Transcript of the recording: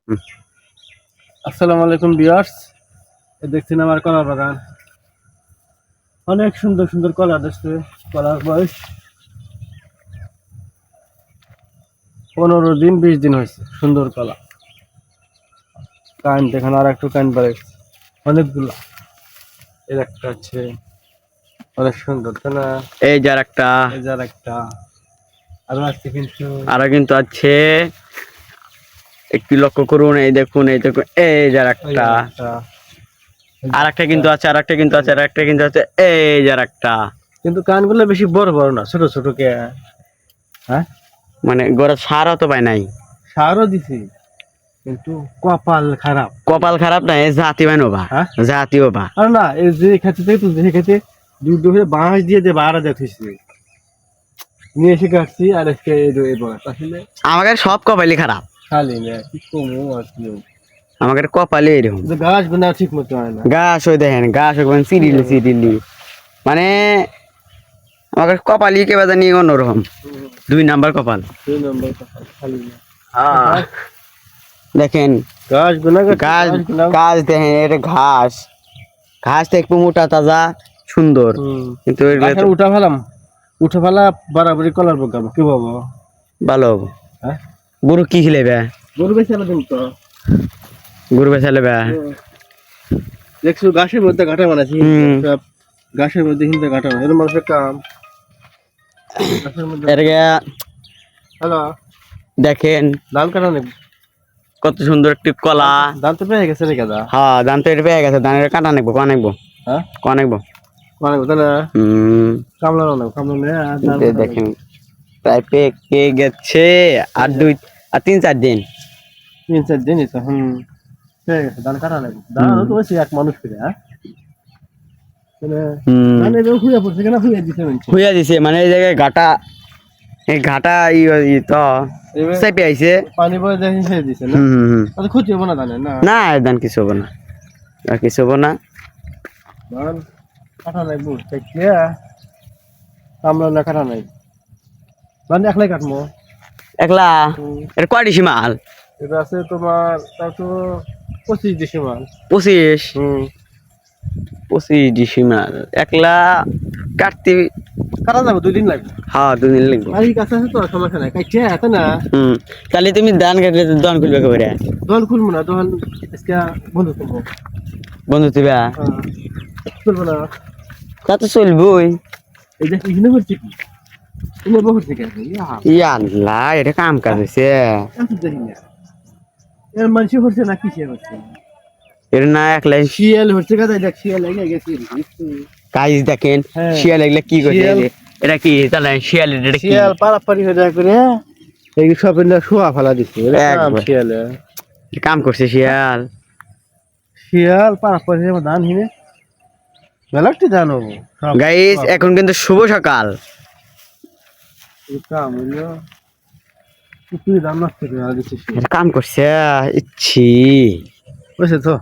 হুম। আসসালামু আলাইকুম ভিউয়ার্স, দেখছেন আমার কলা বাগান। অনেক সুন্দর সুন্দর কলা দেখছে। কলার বয়স 15 দিন 20 দিন হয়েছে। সুন্দর কলা, কান দেখেন, আর একটু কান বাড়ে অনেকগুলা। এর একটা আছে, অনেক সুন্দর, তাই না? এই যার একটা, এই যার একটা আরো আছে, কিন্তু আরো কিন্তু আছে, একটু লক্ষ্য করুন। এই দেখুন, এই দেখুন, এই যার একটা, আর একটা কিন্তু আছে, আর একটা কিন্তু আছে, আর একটা কিন্তু আছে, এই যার একটা। কিন্তু কানগুলো বেশি বড় বড় না, ছোট ছোট। কে হ্যাঁ, মানে গোড়া সারও তো পাই নাই, সারও দিছি, কিন্তু কপাল খারাপ। কপাল খারাপ না, এই জাতি বানো বা, হ্যাঁ, জাতিও বা। আর না, এই যে খেতে থেকে তুলছে, সে খেতে দুধ হয়ে বাঁশ দিয়ে বাড়া দেখতেছি, নিয়ে এসে কাটছি। আর আজকে এই বয়স আসলে আমাকে সব কপালই খারাপ, খালি না, কি কমু আসলে। আমাকে কপালে এরকম। কিন্তু গাছ গোনা ঠিক মতো হয় না। গাছ ওই দেখেন, গাছ সিরিলি সিরিলি, মানে আমাকে কপালই কেবা জানি অন্যরকম, 2 নাম্বার কপাল। 2 নম্বর কথা, খালি না। দেখেন গাছ গোনা গাছ, গাছ দেখেন, এটা ঘাস, ঘাসটা একটু মোটা তাজা সুন্দর, কিন্তু উঠা ফেলাম, উঠে ফেলা বাড়াবাড়ি কলার প্রোগ্রাম কি বাবু? ভালো হবো। হ্যাঁ, গরু কি খিলেবে? গরু বেশি দিন তো গরু বেচা লেবে। দেখছো, গাছের মধ্যে ঘাটা বানাচ্ছি, সব গাছের মধ্যে হিন্দে ঘাটা বানাই, এর মানুষের কাম। গাছের মধ্যে হ্যালো, দেখেন ধান কাটা নেই, কত সুন্দর একটি কলা। ধান তো পেয়ে গেছে রে গাদা। হ্যাঁ, ধান তো এটা পেয়ে গেছে, ধানের কাটা নেবো, ক নেবো, হ্যাঁ, ক নেবো। মানে কোথায় না কামলা না, কামলা নেই, আর ধান কাটা দেখেন প্রায় পেকে গেছে, আর 3-4 দিন। 3-4 দিনই তো। পেয়ে গেছে, ধান কাটা নেই। ধান তো হয়েছে এক মানুষ করে। হ্যাঁ, মানে ধান হুইয়া পড়ছে কেন, হুইয়া দিছে মানুষ, হুইয়া দিছে, মানে এই জায়গায় ঘাটা, এই ঘাটা তো চেপে আইছে, পানি পরে দেখি ছেড়ে দিছে না। তাতে ক্ষতি হবো না ধানের? না না, ধান কিছু হবো না, আর কিছু হবো না। ধান কাটা নাই, বুঝতে কামলা না কাটা নাই, ধান একলাই কাটবো। একলা এটা কয় ডিসি মাল? এটা আছে তোমার, তাও তো 25 ডিসেম্বর। 25 ডিসি মাল একলা কাটতে কাটা যাবে, 2 দিন লাগবে। হ্যাঁ, 2 দিন লাগবে। আর এই কাছে আছে তো, সমস্যা নাই, কাটছে এত না। তাহলে তুমি ধান কাটলে দোকান খুলবে খবরে? দোকান খুলবো না, দোকান আজকে বন্ধ করবো। বন্ধু তুবা খুলবো না, তা তো চলবই। এই যে এখানে করছে কি, এখানে বহু থেকে ইয়াল্লা, এটা কাম কাজ হয়েছে। দেখি না, এর মানুষ হচ্ছে না, কিসে হচ্ছে? এটা না একলাই শিয়াল হচ্ছে, কাজে দেখ, শিয়াল লেগে গেছে। কাজ দেখেন, শিয়াল এগুলা কি করছে? এটা কি তাহলে শিয়াল? এটা কি শিয়াল পারাপারি হয়ে যায় করে, এই সব শোয়া ফেলা দিচ্ছে। শিয়ালে কাম করছে শিয়াল? শিয়াল পারাপারি ধান হিনে মেলাটি ধান হবো। গাইস, এখন কিন্তু শুভ সকাল। কাম হইলো তুই ধান নষ্ট করে দিচ্ছিস, কাম করছে ইচ্ছি বুঝছে তো।